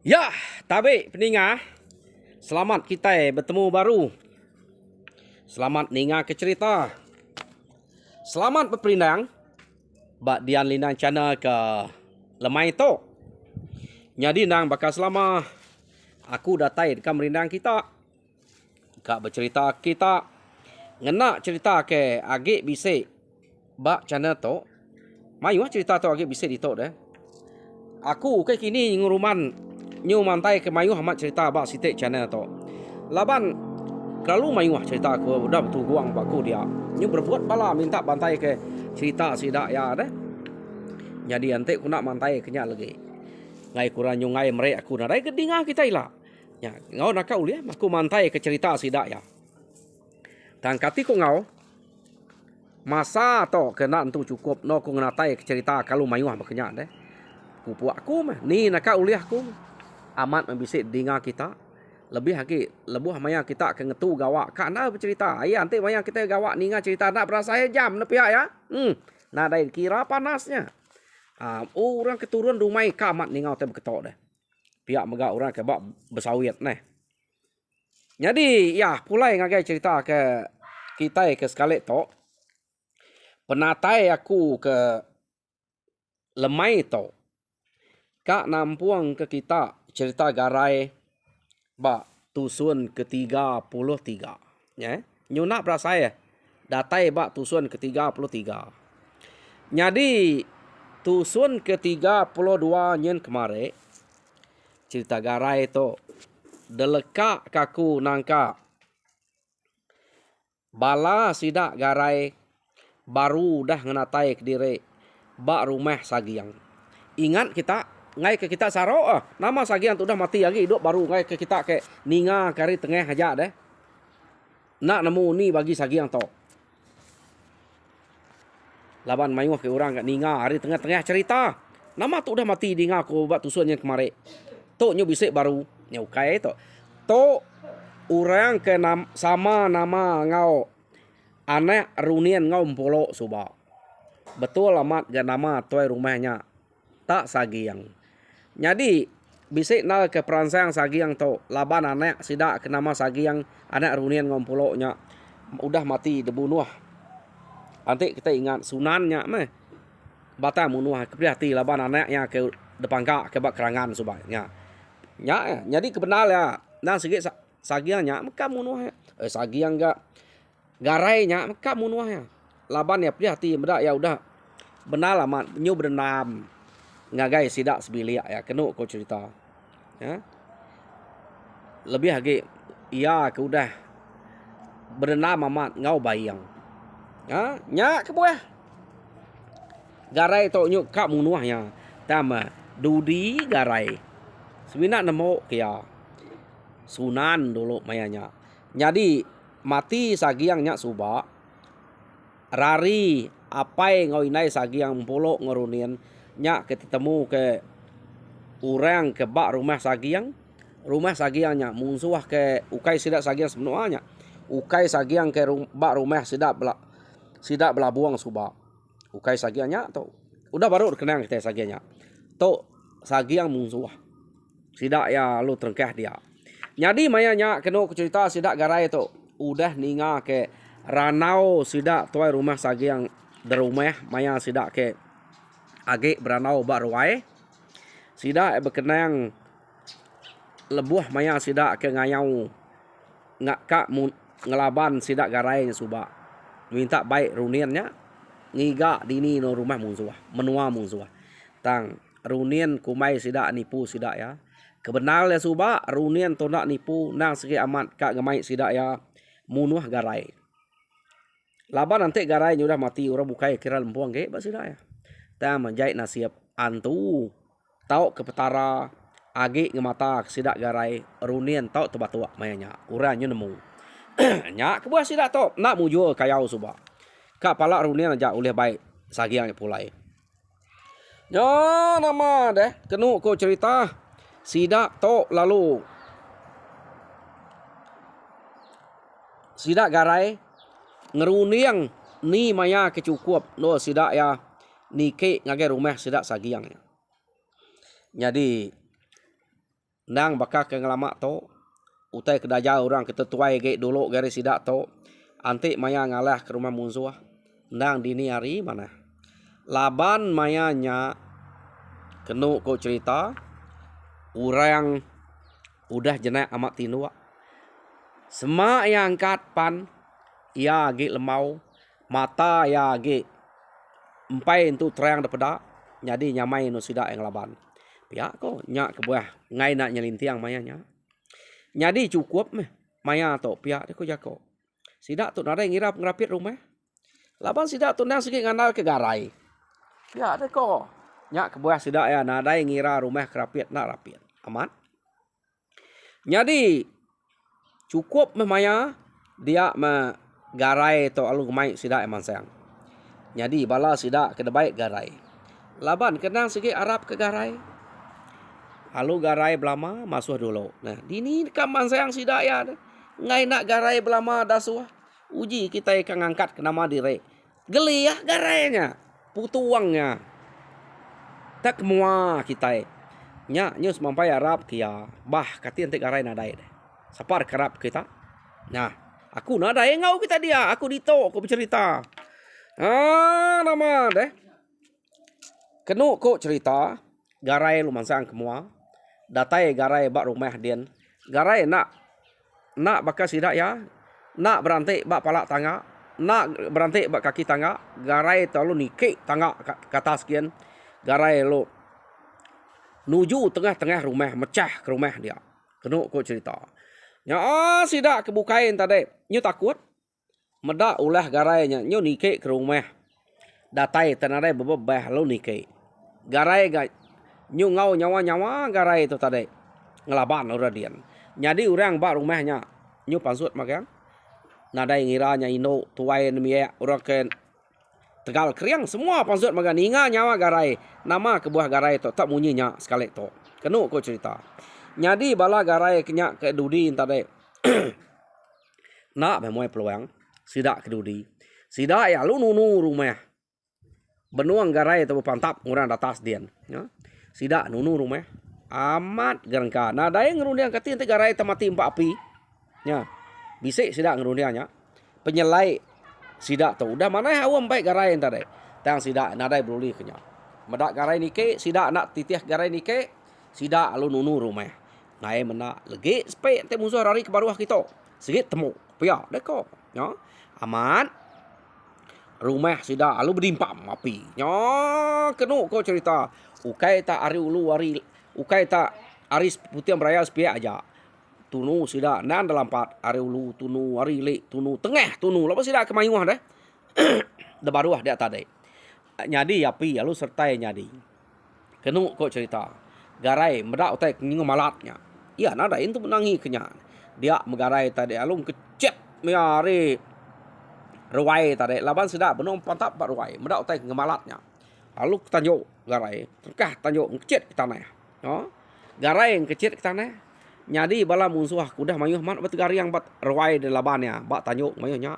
Ya, tabik peninga. Selamat kita bertemu baru. Selamat ninga ke cerita. Selamat berperindang. Bak dian linang channel ke lemai tu. Jadi nang bakal selama aku datai dekat merindang kita. Kak bercerita kita. Ngena cerita ke agak bisik. Bak channel tu. Mayu cerita tu agak bisik di tu deh. Aku ke kini nguruman nyu mantai ke mayu hamat cerita bak sitik channel tu. Laban kalau mayu cerita aku udah betul guang baku dia. Nyu berbuat bala minta bantai ke cerita sidak ya deh. Jadi ante aku nak mantai kenya lagi. Ngai kurang nyu ngai merek aku nadai ke dingah kita ila. Ya, ngau nak kau lihat aku mantai ke cerita sidak ya. Dan kati ko ngau masa to kena entu cukup no ku ngatai ke cerita kalau mayu bakenya deh. Pupu aku mah ni nak uliah aku amat membisik dinga kita lebih lagi lebuh maya kita ke ngetu gawak kana bercerita ai ante maya kita gawak ninga cerita nak berasa jam ne pihak ya nah dai kira panasnya orang keturun rumai kamat ninga te beketok deh pihak mega orang ke bak bersawit neh jadi ya pulai ngagai cerita ke kita ke sekali to penatai aku ke lemai to Kak nampuang ke kita cerita garai bak tusun ke-33 ya nyuna berasa ya datai bak tusun ke-33 jadi tusun ke-32 nyen kemare cerita garai itu deleka kaku nangka bala sidak garai baru dah ngenatai ke diri bak rumah sagiang ingat kita ngai ke kita saro nama sagian tu dah mati lagi hidup baru ngai ke kita ke ninga kari tengah aja deh nak nemu ni bagi sagian to laban mayu ke orang kat ninga hari tengah-tengah cerita nama tu dah mati ninga ko buat tusunnya kemari to nyu bisik baru nyu kai to orang ke sama nama ngau anak runian ngau mpolo suba betul amat ga nama toy rumahnya tak sagiang jadi bisik na ke peransang sagiang tu laban anak sidak ke nama sagiang anak runian ngompoloknya udah mati dibunuh. Nanti kita ingat sunannya meh. Bata munuh keprihati laban anaknya ke depan kak ke bak kerangan subanya. Ya, jadi kebenar ya. Nah sikit sagiangnya meka munuh. Sagiang gak garainya meka munuh ya. Laban ya prihati beda ya udah benar lama nyu berenam. Ngagai sidak sebilik ya kenu ko cerita ya lebih lagi ia ke udah berenam amat ngau bayang ya nya ke buah garai to nyuk kak munuahnya tama dudi garai sebina nemo kia sunan dulu mayanya jadi mati sagiangnya suba rari apai ngau inai sagiang polo ngorunian nyak ketemu ke orang ke bak rumah sagiangnya musuh ke ukai sidak sagiang sebenarnya ukai sagiang ke bak rumah sidak belabuang suba ukai sagiangnya tu udah baru kenang kita sagiangnya tu sagiang musuh sidak ya lu terengkah dia jadi mayanya kena cerita sidak garai tu udah ninga ke ranau sidak tuai rumah sagiang derumah maya sidak ke agak beranau bak ruai sidak berkenang lebuh maya sidak ke ngayau ngak kak ngelaban sidak garainya suba minta baik runiannya ngiga dini no rumah musuh menua musuh tang runian kumai sidak nipu sidak ya kebenar ya suba runian to nak nipu nang segi amat kak gemai sidak ya munuh garai laban nanti garai udah mati orang bukai kira lempuang ke bak sidak ya ta menjait nasib antu tau ke petara agi ngemata sidak garai runian tau tebatua mayanya uranya nemu nya ke buah sidak to nak mujo kayau suba ka pala runian aja oleh baik sagiang pulai yo nama deh kenu ko cerita sidak to lalu sidak garai ngeruniang ni maya kecukup no sidak ya nike ngagai rumah sidak sagiangnya. Jadi Nang bakal ke ngelamak to. Utai kedaja orang ketetuai gek dulu garis sidak to. Antik maya ngalah ke rumah musuh. Nang dini hari mana. Laban mayanya kenu ko cerita. Orang udah jenak amat tinua. Semak yang angkat pan. Ia gek lemau. Mata ya gek. Empai itu terang daripada. Jadi nyamai no sidak yang laban. Pihak ko nyak kebuah. Ngai nak nyelintiang mayanya. Jadi cukup meh. Maya to pihak dia ko jako. Sidak tu nadai ngirap ngerapit rumah. Laban sidak tu nang sikit ngandal ke garai. Pihak dia ko. Nyak kebuah sidak ya nadai ngira rumah kerapit nak rapit. Amat. Jadi cukup meh maya. Dia me garai to alu kemai sidak eman sayang. Jadi bala sidak kena baik garai. Laban kenang sikit Arab ke garai. Alu garai belama masuh dulu. Nah, dini kaman sayang sidak ya. Ngai nak garai belama dasuah. Uji kita ikan angkat ke nama diri. Geli ya garainya. Putuangnya. Tak semua kita. Nya nyus mampai Arab kia. Bah kati antik garai nadai deh. Sapar kerap kita. Nah, aku nadai ngau kita dia. Aku dito aku bercerita. Nama deh. Kenu ko cerita. Garai lu mansang kemua. Datai garai bak rumah dian. Garai nak bakal sidak ya. Nak berantik bak palak tangga. Nak berantik bak kaki tangga. Garai terlalu nikik tangga kata sekian. Garai lu nuju tengah-tengah rumah. Mecah ke rumah dia. Kenu ko cerita. Ya sidak kebukain tadi. Nyu takut. Medak ulah garainya. Nyu nikik ke rumah. Datai tenarai bebebah lu nikik. Garai nyu ngau nyawa-nyawa garai itu tadi. Ngelaban orang dian. Jadi orang bak rumahnya. Nyu pansut makan. Nadai ngiranya Indo. Tuai nemiak. Orang ke Tegal Kriang. Semua pansut makan. Inga nyawa garai. Nama kebuah garai itu. Tak munyinya sekali itu. Kenu ko cerita. Jadi bala garai kenyak ke Dudi tadi. Nak memuai peluang. Sidak ke Dudi. Sidak ya lu nunu rumah. Benuang garai itu pantap. Ngurang atas dian. Ya. Sidak nunu rumah. Amat gerengka. Nah, daya ngerundiang kati nanti garai temati empat api. Ya. Bisik sidak ngerundiangnya. Penyelai sidak tu. Udah mana awam baik garai yang tadi. Tang sidak nadai beruli kenyak. Medak garai nike. Sidak nak titih garai nike. Sidak lu nunu rumah. Nah, menak legi. Supaya nanti musuh rari ke baruah kita. Sikit temu. Pia. Deko. Ya. Amat. Rumah sidak lu berimpam api. Ya. Kenu kau cerita. Ukai tak ari ulu ari ukai tak aris putih beraya sepia aja. Tunu sida nan dalam pat ari ulu tunu ari le tunu tengah tunu lepas sida kemayuah dah. Da baruah dia tadi. Nyadi api lalu sertai nyadi. Kenu kok cerita. Garai medak utai ngingo malatnya. Iya nada itu menangi kenya. Dia megarai tadi alung kecet meari ruai tadi. Laban sida benom pantap pak ruai. Medak utai ngemalatnya. Lalu tanjuk garai. Terkah tanjuk kecit ke tanah. No? Garai yang kecit ke tanah. Jadi bala musuh kudah mayuh mat bet gari yang bat ruai de labannya. Bak tanjuk mayuhnya.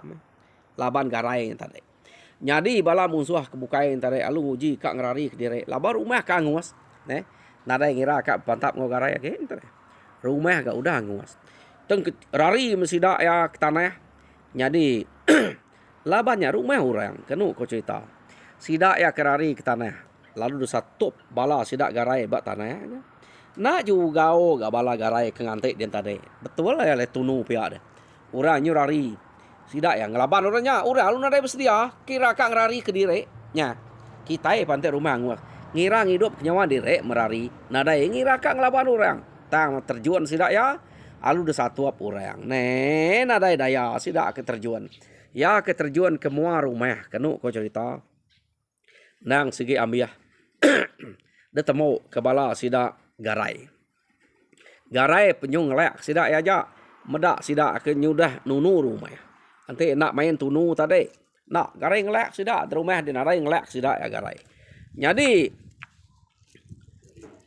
Laban garai yang tadi. Jadi bala musuh kebukain tadi. Lalu uji kak ngerari ke diri. Laban rumah kak nguas. Nada yang ngira kak pantap ngo garai again tadi. Rumah kak udah nguas. Teng rari mesidak ya ke tanah. Jadi labannya rumah orang. Kenu kau cerita. Sidak ya kerari ke tanah. Lalu dosa top bala sidak garai bak tanahnya. Nak juga gak bala garai ke ngantik dia tadi. Betul lah ya le tunu pihak dia. Orang nyurari. Sidak ya ngelaban orangnya. Orang lu nadai bersedia. Kira kak ngerari ke diri. Nya. Kita pantai rumah nguas. Ngira hidup nyawa diri merari. Nadai ngira kak ngelaban orang. Tang terjuan sidak ya. Alu dosa tuap orang. Nadai daya sidak keterjuan. Ya keterjuan ke mua rumah. Kenu kau cerita. Nang segi ambiah. Dia temu kebala sidak garai. Garai penyung lek sidak ya aja. Medak sidak ke nyudah nunu rumah. Nanti nak main tunu tadi. Nak garai ngelek sidak di rumah di narai ngelek sidak ya garai. Jadi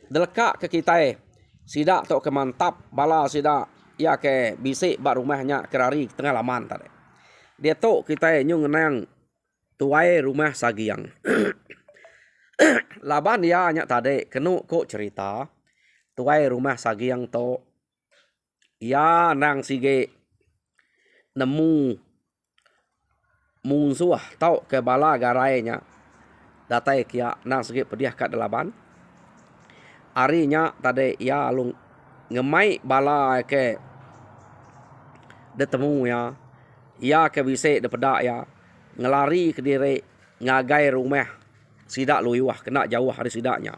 delekak ke kita sidak tok kemantap bala sidak ya ke bisik bak rumahnya kerari tengah laman tadi. Dia tok kita nyung nang tuai rumah sagiang. Laban dia hanya tadi kenu kok cerita. tuai rumah sagiang to ya nang sige nemu musuh tau ke bala garainya datai kia nang sige pediah kat dalaban arinya tade ya alung ngemai bala ke detemu ya ke bise de pedak ya ngelari ke dire ngagai rumah sidak luyuah kena jauh hari sidaknya.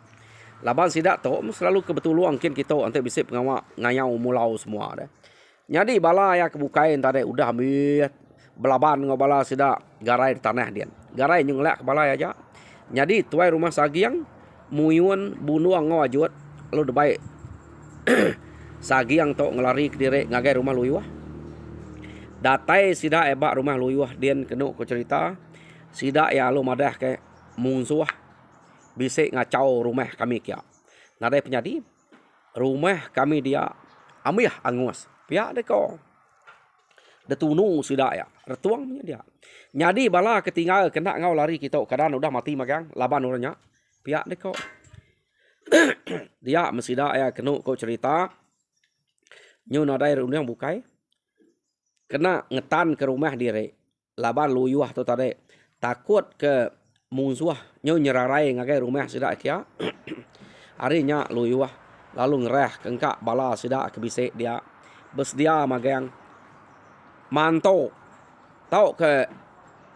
Laban sidak tu selalu kebetulan mungkin kita antai bise pengawak ngayau mulau semua dah. Jadi bala ya kebukain tadi udah ambil belaban dengan bala sidak garai di tanah dia. Garai nyunglak ke bala aja. Jadi tuai rumah sagiang muyun bunuang ngawajut lalu debai sagiang tu ngelari ke dire ngagai rumah luyuah. Datai sidak ebak rumah luyuah dia kena ko cerita sidak ya lu madah ke musuh bisik ngacau rumah kami kia. Nadai penyadi rumah kami dia amiyah angus. Pihak deko. Detunu sidak ya. Retuang punya dia. Nyadi bala ketinggal kena ngau lari kita kadang udah mati magang laban orangnya. Pihak deko. Dia mesidak ya kena ko cerita. Nyu nadai yang bukai. Kena ngetan ke rumah dire. Laban luyuah tu tadi. Takut ke musuh nyu nyerarai ngagai rumah sidak kia. Harinya luyuah lalu ngereh kengkak bala sidak ke bisik dia. Bersedia magang manto tau ke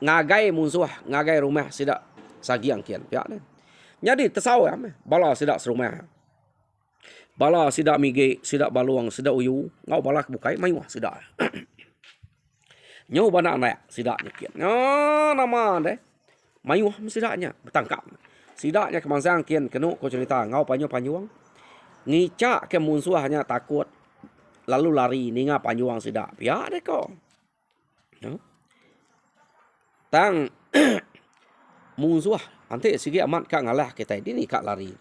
ngagai musuh ngagai rumah sidak sagiang kian pihak ni. Jadi tersau ya bala sidak serumah. Bala sidak mige, sidak baluang, sidak uyu, ngau bala bukai mayuah sidak. Nyu bana anak sidaknya kian. Nama deh. Mayuah sidaknya bertangkap. Sidaknya kemangsang kian kenu ko cerita ngau panjuang. Ngicak ke musuh hanya takut lalu lari ninga panjuang sidak. Ya deh ko. Tang musuh nanti sigi amat kak ngalah kita ini kak lari.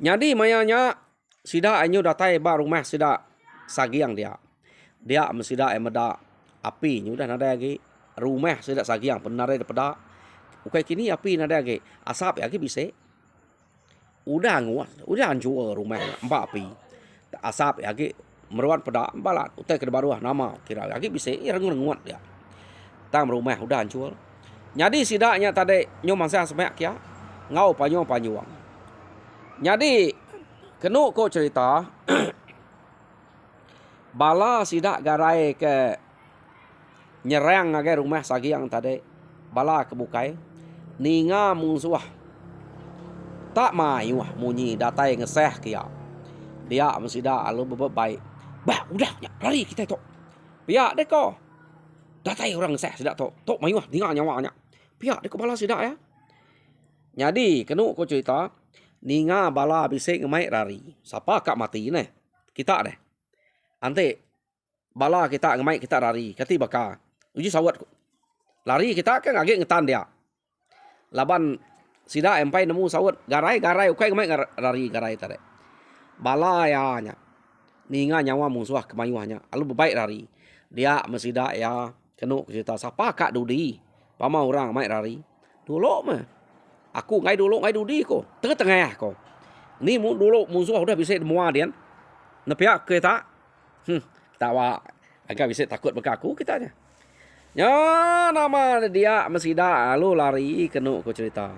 Jadi mayanya sidak anyu datai ba rumah sidak sagiang dia. Dia mesidak emeda api nyu dah nada lagi rumah sidak sagiang penare daripada ukai kini api nada lagi asap lagi bisa udah nguat udah hancur rumah empat api asap lagi meruat pedak balat utai ke baruah nama kira lagi bisa renguat dia tang rumah udah hancur. Jadi sidaknya tadi nyu mangsa semak kia ngau panjuang. Jadi kenu ko cerita bala sidak garai ke nyerang ngagai rumah sagiang tadi bala kebukai ninga musuh tak mayuah munyi datai ngeseh kia dia mesidak alu bebaik bah udah ya lari kita tok pihak deko datai orang ngeseh sidak tok mayuah ninga nyawanya pihak deko bala sidak ya. Jadi kenu ko cerita ninga bala bisik ngemai lari siapa kak mati ne kita deh ante bala kita ngemai kita lari kati baka uji sawat lari kita kan agak ngetan dia laban sida empai nemu sawat garai ukai ngemai lari garai tadi bala ya nya ninga nyawa musuh kemayuhnya alu bebaik lari dia mesida ya kenu cerita siapa kak dudi pama orang mai lari dulu mah aku ngai dudi ko tengah ko ni dulu musuh udah bisa semua dia nepiak kita tawa agak bisa takut bekaku kitanya. Ya nama dia mesida lalu lari kenu ko cerita.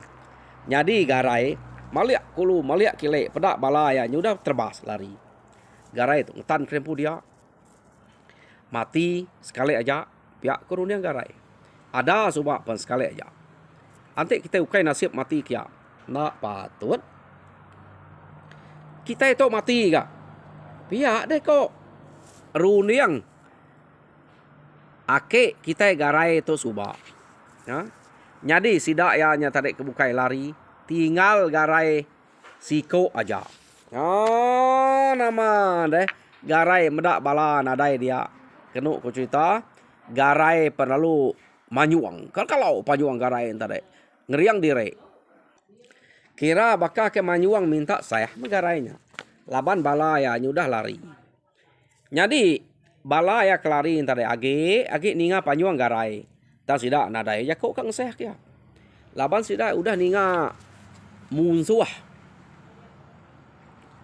Jadi garai maliak kulu maliak kile pedak balaya nyudah terbas lari. Garai tu ngetan krempu dia. Mati sekali aja pihak kurun yang garai. Ada subak pun sekali aja. Nanti kita ukai nasib mati kia. Nak patut. Kita itu mati gak? Pihak deh kok. Runiang ake kita garai itu subak. Ya. Jadi sidak ya nya tarik kebukai lari, tinggal garai siko aja. Oh, nama deh garai medak bala nadai dia. Kenu ku cerita garai perlu manyuang. Kalau panyuang garai tadi ngeriang dire. Kira bakal ke manyuang minta saya garainya. Laban bala ya nyudah lari. Jadi bala ya kelari tadi age ninga panyuang garai. Dan sidak nadai ya kok kang seh kia. Laban sidak udah ninga musuh.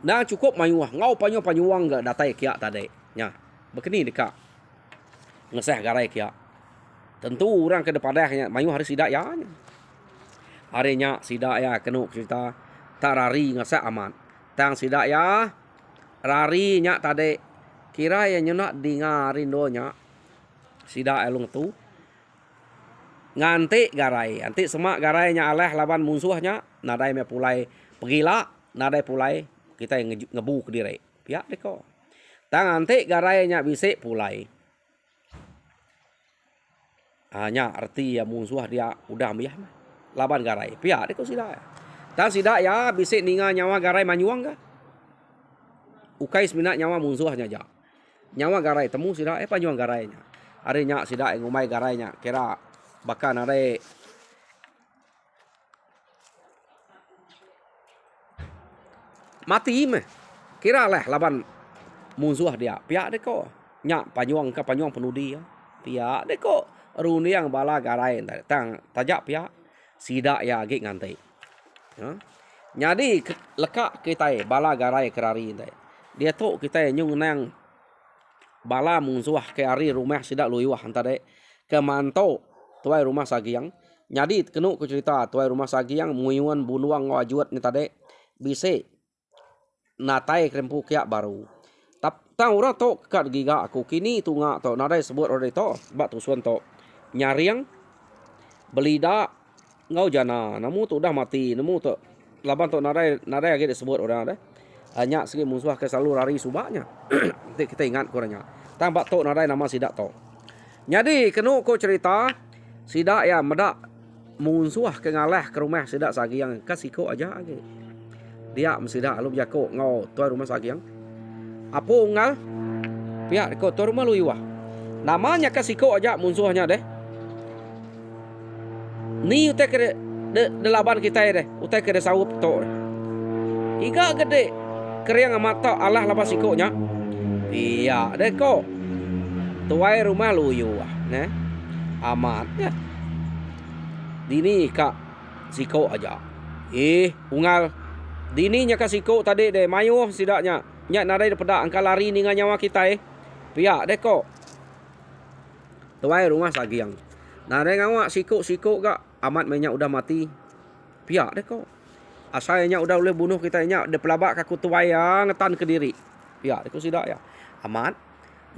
Nah cukup mayuah ngau panyuang ga datai kia tadi. Nya. Bekeni dekat. Ngeseh garai kia. Tentu orang ke depadahnya mayu hari sidak ya. Harinya sidak ya kenuk cerita tak rari ngeseh aman. Tang sidak ya rari nya tadi kira ya nyenak dengarin donya. Sidak elung tu nganti garai, anti semak garainya aleh lawan musuhnya, nadai me pulai pegila, nadai pulai kita yang ngebu ke diri. Piak deko. Tang anti garainya bisik pulai. Hanya arti ya musuh dia udah miyah laban garai. Piak deko sidak. Tang sidak ya bisik ninga nyawa garai manyuang ga. Ukai seminat nyawa musuhnya ja. Nyawa garai temu sidak panyuang garainya. Harinya sidak ngumai garainya kira bahkan ada mati meh kira lah laban musuh dia pihak deko nyak panyuang ke panyuang penudi ya pihak deko runi yang bala garai tang tajak pihak sidak ya gig ngantai ya jadi lekak kita bala garai kerari dia tu kita nyung nang bala musuh ke ari rumah sidak luyuah antare ke manto tuai rumah sagiang. Jadi kenuk ku cerita tuai rumah sagiang muyuan bunuang ngajuat ni tadi bise natai krempu kia baru. Tang ora to kat giga aku kini tunga to nadai sebut ora to bak tu suan to nyariang belida ngau jana namu tu dah mati namu tu laban to nadai age disebut orang dah. Hanya segi musuh ke selalu lari subaknya. Kita ingat kurangnya. Tang bak to nadai nama sidak to. Jadi kenuk ku cerita sidak ya medak musuh ke ngalah ke rumah sidak sagiang kasiko aja age. Dia mesidak lu jako ngau tuai rumah sagiang. Apa ungal? Pihak ko tuai rumah lu iwah. Namanya kasiko aja musuhnya deh. Ni utek de laban kita deh. Utek ke sawup to. Iga gede keriang mata Allah laban sikonya. Iya deh ko. Tuai rumah lu iwah, nah. Amat ya. Dini kak siko aja. Ungal. Dini nya kak siko tadi deh mayu sidaknya. Nya nadai daripada angka lari ni nyawa kita Piak deh kok. Tuai rumah sagiang. Nadai ngawak siko gak amat banyak udah mati. Piak deh kok. Asalnya udah boleh bunuh kita nya de pelabak kaku tuai yang ngetan ke diri. Piak deh kok sidak ya. Amat.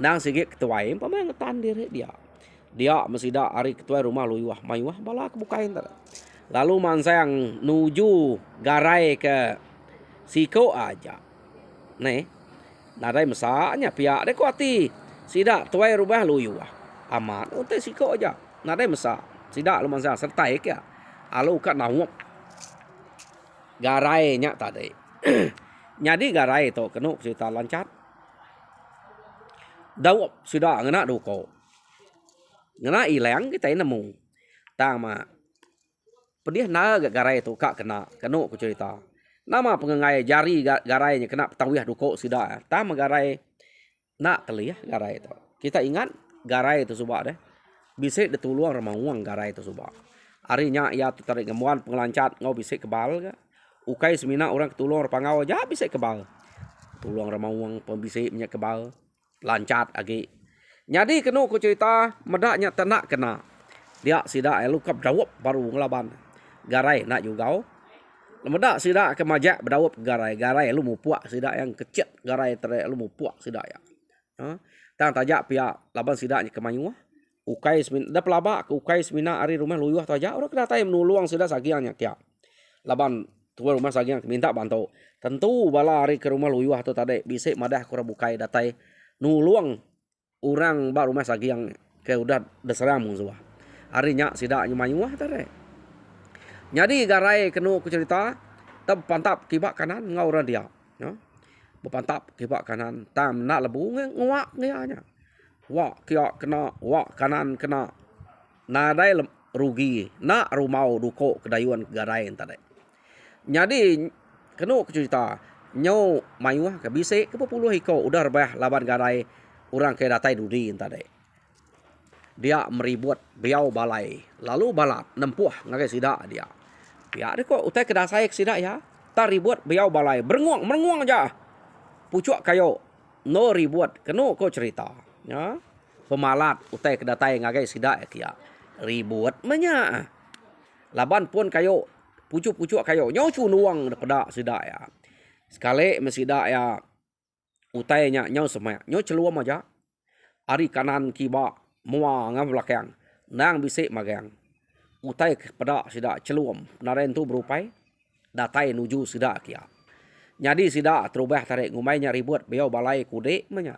Nang sigit ketuai pamai ngetan diri dia. Dia mesidak hari ketua rumah luyuah mayuah bala kebukain tak. Lalu mansang nuju garai ke siko aja. Nih, nadai mesaknya pihak dek kuati. Sidak tuai rumah luyuah. Amat untuk siko aja. Nadai mesak. Sidak lu mansang sertai ke. Alu kat nawuk. Garai nya tadi. Jadi garai tu kenuk cerita lancat. Dawap sidak ngena duko. Ngena ilang kita nemu. Tang ma. Pedih na garai tu kak kena. Kenuk ku cerita. Nama pengengai jari garainya kena petangwiah duko sida. Tang garai nak kelih garai tu. Kita ingat garai tu subak deh. Bisik detuluang remauang garai tu subak. Harinya ia tu tarik ngemuan pengelancat ngau bisik kebal ke. Ukai semina orang ketulung pangau aja bisik kebal. Tuluang remauang pembisik minyak kebal. Lancat lagi. Jadi kena ku cerita medaknya tenak kena. Dia sidak elukap dawap baru ngelaban. Garai nak juga. Medak sidak ke majak berdawap garai. Garai lu mau puak sidak yang kecil. Garai terai lu mau puak sidak ya. Tang tajak pihak laban sidaknya ke Manyuah. Ukai semina dah pelabak ke ukai semina hari rumah luyuah tajak. Orang kena tay menuluang sidak sagiangnya kia. Laban tua rumah sagiang minta bantu. Tentu bala hari ke rumah luyuah tu tadi bisik madah kurang bukai datai nuluang orang ba rumah sagiang ke udah deseram musuh. Harinya sidaknya Manyuah tadi. Jadi garai kenu ku cerita tab pantap kibak kanan ngau orang dia. Ya. Berpantap kibak kanan tam nak lebu nguak ngianya. Wak kia kena wak kanan kena. Nadai rugi nak rumau duko kedayuan garai tadi. Jadi kenu ku cerita nyau Manyuah ke bisik ke 10 hiko udah rebah laban garai orang ke datai dudi tadi. Dia meribut biau balai. Lalu balat nempuh ngagai sidak dia. Ya dia kok utai kedasai sidak ya. Tak ribut biau balai. Berenguang aja. pucuk kayo no ribut kenu ko cerita ya pemalat utai kedatai ngagai sidak kia ribut menya laban pun kayo pucuk kayo nyau cu nuang daripada sidak ya sekali mesidak ya utai nya nyau semai nyau celuam aja ari kanan kiba mua ngam belakang nang bisik magang utai kepada sidak celuam naren tu berupai datai nuju sidak kia. Jadi sidak terubah tarik ngumainya ribut beliau balai kude menya.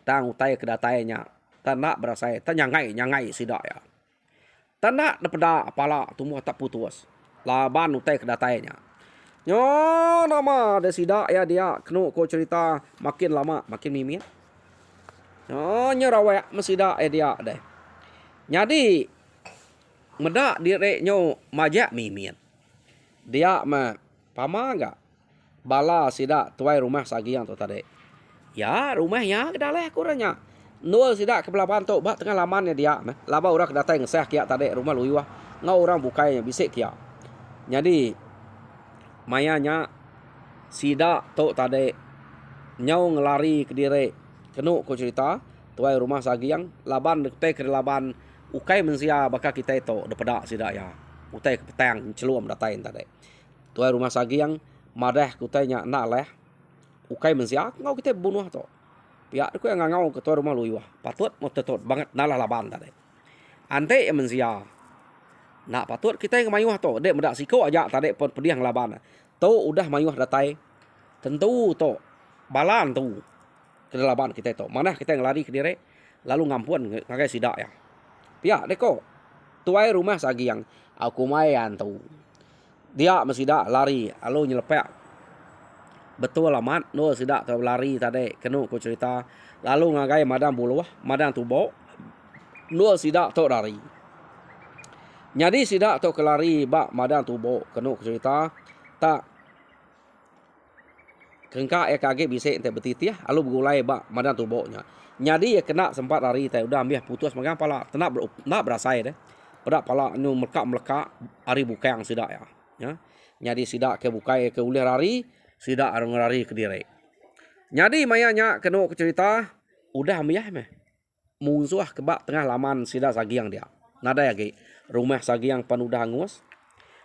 Tang utai kedatainya. Tanak berasai nyangai sidak ya. Tanak daripada pala tumbuh tak putus. Laban utai kedatainya. Nyo nama ada sidak ya dia kenu ko cerita makin lama makin mimit. Nyo nyerawak mesidak dia deh. Jadi medak direk nyo majak mimit. Dia mah pama enggak bala sidak tuai rumah sagiang tu tadi. Ya, rumah ya kedaleh kurangnya. Nol sidak ke belaban tu bak tengah lamannya dia. Laba orang kedatai ngesah kia tadi rumah luyuah. Ngau orang bukainya bisik kia. Jadi mayanya sidak tu tadi nyau ngelari ke diri. Kenu ko cerita tuai rumah sagiang laban dekai ke laban ukai mensia bakal kita itu depada sidak ya. Utai ke petang celuam datain tadi. Tuai rumah sagiang madah kutanya nak leh ukai mensia ngau kita bunuh tu pihak aku yang ngau ketua rumah luyuah patut mau tetot banget nalah laban tadi ante yang mensia nak patut kita yang mayuh tu dek medak siko aja tadi pun pedih laban tu udah mayuh datai tentu tu balan tu ke laban kita tu mana kita yang lari ke diri lalu ngampun ngagai sidak ya pihak deko tuai rumah sagiang aku mayan tu dia mesidak lari lalu nyelepek betul amat no sidak tu lari tadi kenu ko cerita lalu ngagai madang buluh madang tubo no sidak tu lari jadi sidak tu kelari bak madang tubo kenu ko cerita tak kengka kage bisik ente betitiah lalu bergulai bak madang tubonya jadi kena sempat lari tai udah ambil putus magang pala nak berasai deh pada pala nu melekak ari bukang sidak ya. Jadi sidak ke bukai ke ulih lari, sidak arung lari ke diri. Jadi mayanya kena cerita udah meyah meh. Musuh kebak tengah laman sidak sagiang dia. Nada yage rumah sagiang pan udah angus.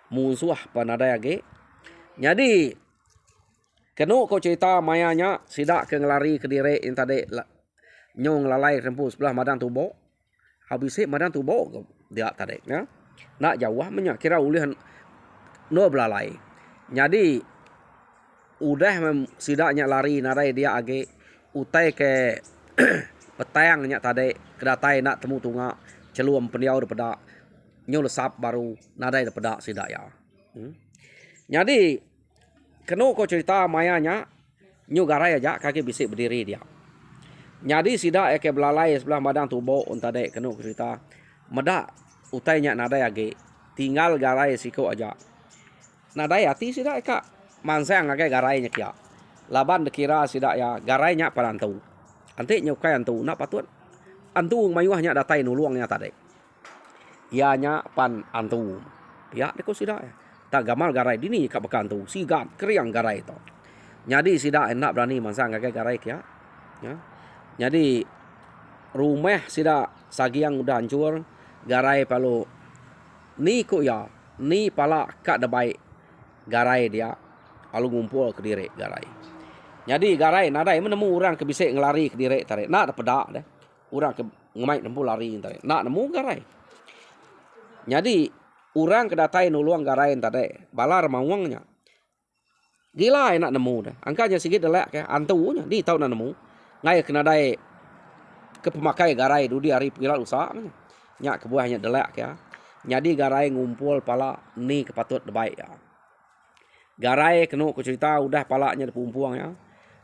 Musuh pan nada yage. Jadi kena ko cerita mayanya sidak ke ngelari ke diri yang tadi nyong lalai rempu sebelah madang tubo. Habis madang tubo dia tadi ya. Nak jauh menya kira ulih no belalai. Jadi udah sidaknya lari narai dia age utai ke petangnya tadi kedatai nak temu tunga celuam pendiau daripada nyul sap baru narai daripada sidak ya. Jadi kenu ko cerita mayanya nyu garai aja kaki bisik berdiri dia. Jadi sidak ke belalai sebelah madang tubo tadi kenu ko cerita medak utainya nadai age tinggal garai siko aja. Nadai hati sidak eka mansang agak garainya kia. Laban dikira sidak ya garainya parantu. Ante nyukai antu nak patut. Antu mayuahnya datai nuluangnya tadi. Ianya pan antu. Ya deko sidak ya. Tak gamal garai dini kak bekantu. Sigat kriang garai itu. Jadi sidak enak berani mansang agak garai kia. Ya. Jadi rumah sidak sagiang udah hancur. Garai palu ni kok ya. Ni pala kak debai garai dia lalu ngumpul ke diri garai. Jadi garai nadai menemu orang ke bisik ngelari ke diri tarik. Nak pedak deh. Orang ke ngemai nempu lari tarik. Nak nemu garai. Jadi orang kedatai nuluang garai tadi. Balar mawangnya. Gila nak nemu dah. Angkanya sikit delak ke antunya di tahu nak nemu. Ngai ke nadai ke pemakai garai dudi hari pilat usaha. Nyak kebuahnya delak ya. Jadi garai ngumpul pala ni kepatut debaik ya. Garai kenu ku cerita udah palanya dipumpuang ya.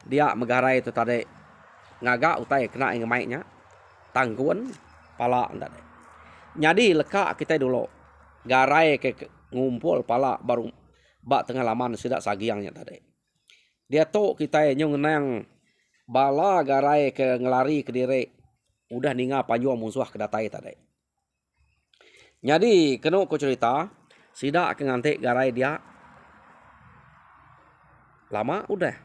Dia megarai itu tadi ngagak utai kena ngemaiknya. Tangguan pala tadi. Jadi lekak kita dulu. Garai ke ngumpul pala baru bak tengah laman sidak sagiangnya tadi. Dia tu kita nyung nang bala garai ke ngelari ke diri. Udah ninga panjuang musuh kedatai tadi. Jadi kenu ku cerita sidak ke ngantik garai dia lama udah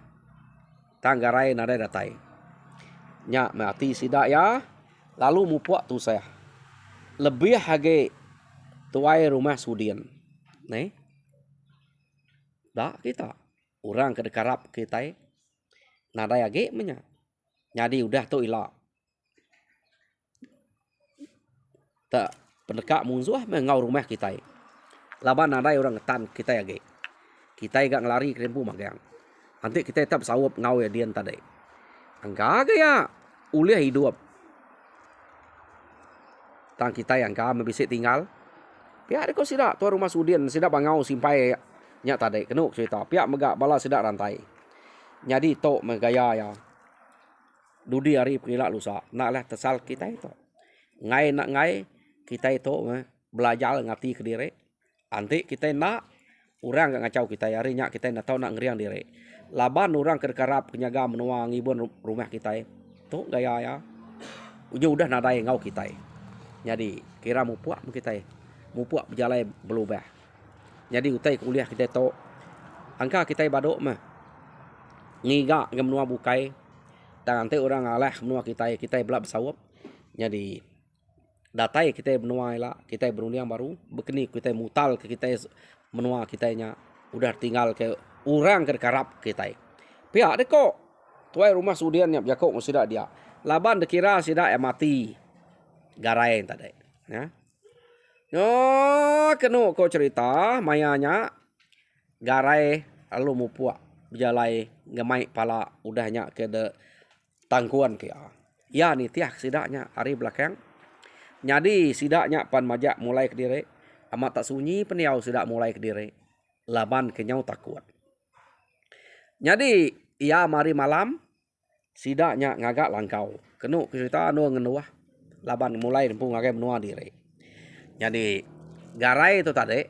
tang garai nadai datai. Nya mati sidak ya, lalu mupuak tu saya. Lebih hage tuai rumah sudian. Nih. Dak kita. Orang kedekarap kita nadai age menya. Jadi udah tu ilak. Tak pendekak munzuah mengau rumah kita. Laban nadai orang ngetan kita age. Kita gak ngelari ke rempu magang. Nanti kita tetap sawap ngau ya dian tadi. Angka ya uliah hidup. Tang kita yang kah mebisik tinggal. Pihak deko sidak tua rumah sudian sidak bangau simpai nya tadi kenuk cerita. Pihak megak bala sidak rantai. Jadi tok megaya ya. Dudi hari penilak lusa. Naklah tesal kita itu. Ngai nak ngai kita itu belajar ngati ke diri. Nanti kita nak orang gak ngacau kita hari nya kita nak tahu nak ngeriang diri. Laban orang kerkarap penyaga menua ngibun rumah kita. Tu gaya ya. Udah nadai ngau kita. Jadi kira mupuak kita. Mupuak berjalan berubah. Jadi utai kuliah kita tu angka kita badok mah. Ngiga menua bukai. Dan nanti orang ngalah menua kita belak bersawap. Jadi datai kita menua lah, kita berunding baru. Bekeni kita mutal ke kita menua kitanya udah tinggal ke orang kerkarap kita. Pihak deko tuai rumah sudian yang jakok sidak dia. Laban dekira sidak yang mati garai tadi. Ya. No kenu ko cerita mayanya garai lalu mupuak berjalai ngemai pala udahnya ke de tangkuan ke. Ya ni tiah sidaknya hari belakang. Jadi sidaknya pan majak mulai ke diri. Amat tak sunyi peniau sidak mulai ke diri. Laban kenyau takut. Jadi ia mari malam sidaknya ngagak langkau. Kenu cerita anu ngenuah. Laban mulai nempu ngagak menua diri. Jadi garai itu tadi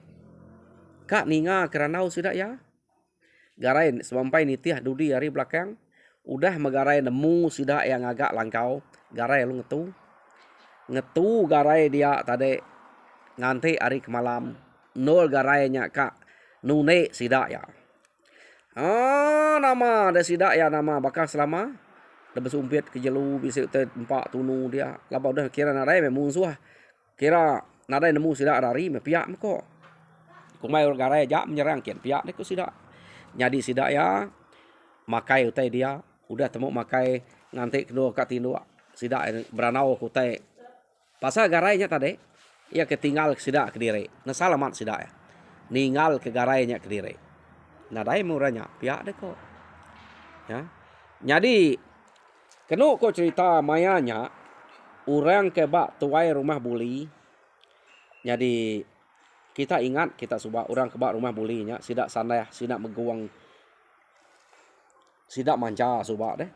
kak ninga keranau sidak ya. Garai sampai nitiah dudi hari belakang udah megarai nemu sidak yang agak langkau. Garai lu ngetu garai dia tadi nganti hari ke malam nol garainya kak nune sidak ya. Nama ada sidak ya nama bakal selama dah bersumpit ke jelu bisa tempat tunu dia. Lapa udah kira nadai memang musuh. Kira nadai nemu sidak dari me piak me ko. Kumai garai jak menyerang kian piak ni ko sidak. Jadi sidak ya makai utai dia udah temu makai nganti kedua kat tindu sidak beranau kutai. Pasal garainya tadi ia ketinggal sidak ke diri. Nasalamat sidak ya. Ninggal ke garainya ke diri. Nadai muranya piak deh ko. Ya. Jadi kenu ko cerita mayanya orang kebak tuai rumah buli. Jadi kita ingat kita subak orang kebak rumah bulinya sidak sandai sidak meguang sidak manja subak deh.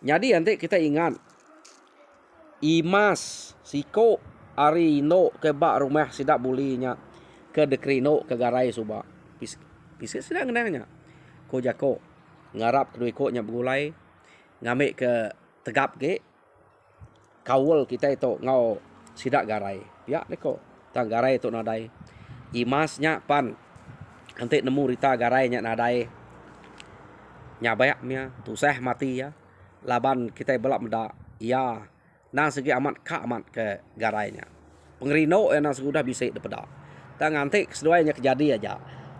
Jadi nanti kita ingat Imas siko ari no kebak rumah sidak bulinya ke dekrino ke garai subak. Bisa sidak ngenangnya. Ko jako ngarap kedua ko nya begulai ngambil ke tegap ke kawul kita itu ngau sidak garai. Ya deko tang garai itu nadai. Imasnya pan nanti nemu rita garai nya nadai. Nya bayaknya tusah mati ya. Laban kita belak meda. Ya nang segi amat ka amat ke garainya. Pengerino yang nang sudah bisa depeda. Tang nanti keseduainya kejadi aja.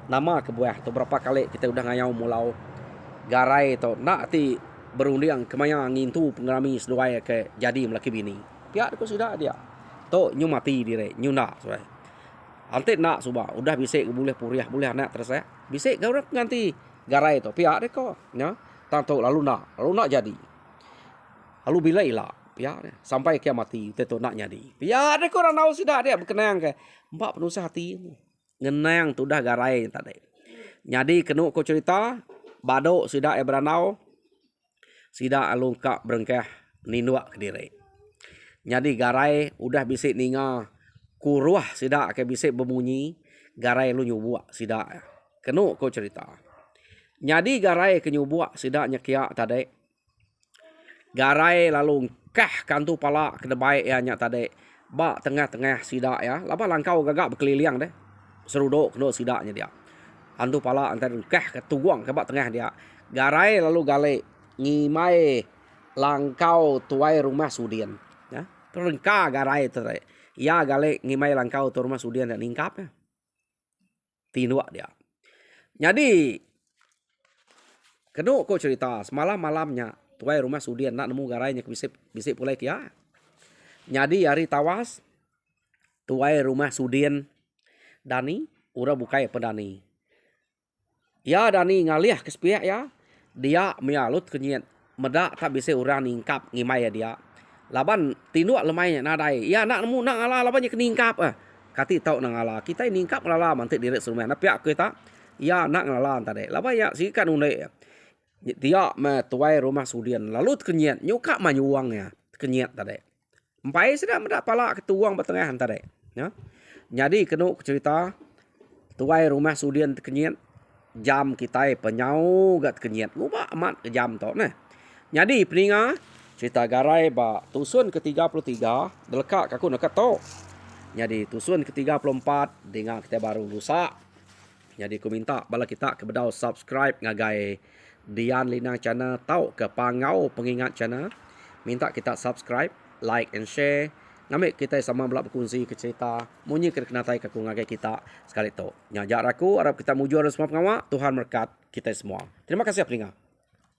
Nama kebuah tu berapa kali kita udah ngayau mulau garai tu nak ti berunding kemaya ngintu pengerami seduai ke jadi melaki bini. Pihak aku sudah dia. Tu nyu mati dire, nyu nak suai. Ante nak suba udah bisa boleh puriah boleh anak terus ya. Bisa gaurak nganti garai tu pihak dek ko nya. Tanto lalu nak jadi. Lalu bila ilah pihak sampai kia mati tu nak jadi. Pihak dek ko ranau sudah dia berkenang ke mbak penusah hati. Ngenang tu dah garai tadi. Jadi kenu ko cerita badok sidak beranau sidak alungkak berengkah ninuak ke diri. Jadi garai udah bisik ninga kuruah sidak ke bisik berbunyi garai lu nyubuak sidak. Kenu ko cerita. Jadi garai ke nyubuak sidaknya kia tadi. Garai lalu kah kantu pala ke debai ya nya tadi. Ba tengah-tengah sidak ya. Lapa langkau gagak berkeliling deh. Seruduk kena sidaknya dia. Antu pala antar kah ketuguang ke bak tengah dia. Garai lalu gale ngimai langkau tuai rumah sudien. Ya, perengka garai terai. Ya gale ngimai langkau tu rumah sudien dan ningkap ya. Tinduak dia. Jadi keduk ko cerita semalam malamnya tuai rumah sudien nak nemu garainya ke bisik pulai kia. Jadi hari tawas tuai rumah sudien Dani ura bukai pedani. Ya Dani ngalih ke sepiak ya. Dia menyalut kenyit medak tak bisa orang ningkap ngimai ya dia. Laban tinduak lemainya nadai. Ya nak nemu nak ngalah labannya ke ningkap Kati tau nak ngalah. Kita ningkap ngalah mantik direk serumah. Nak piak kita. Ya nak ngalah tadi. Laban ya sikan undai. Dia tuai rumah sudien lalu kenyit nyuka manyuangnya kenyit tadi. Empai sudah mendak pala ketuang bertengah tadi. Ya. Jadi kenuk cerita tuai rumah sudien kenyit jam kita penyau gat kenyit. Ngubah amat ke jam tu nah. Jadi peninga cerita garai ba tusun ke-33 delekak aku nak to. Jadi tusun ke-34 dengan kita baru lusa. Jadi aku minta bala kita ke bedau subscribe ngagai Dian Lina channel tau ke pangau pengingat channel. Minta kita subscribe, like and share. Ngambil kita sama belak berkongsi ke cerita. Munyi kena tai ke ngagai kita sekali tu. Nyajak aku harap kita mujur semua pengawak. Tuhan berkat kita semua. Terima kasih peninga.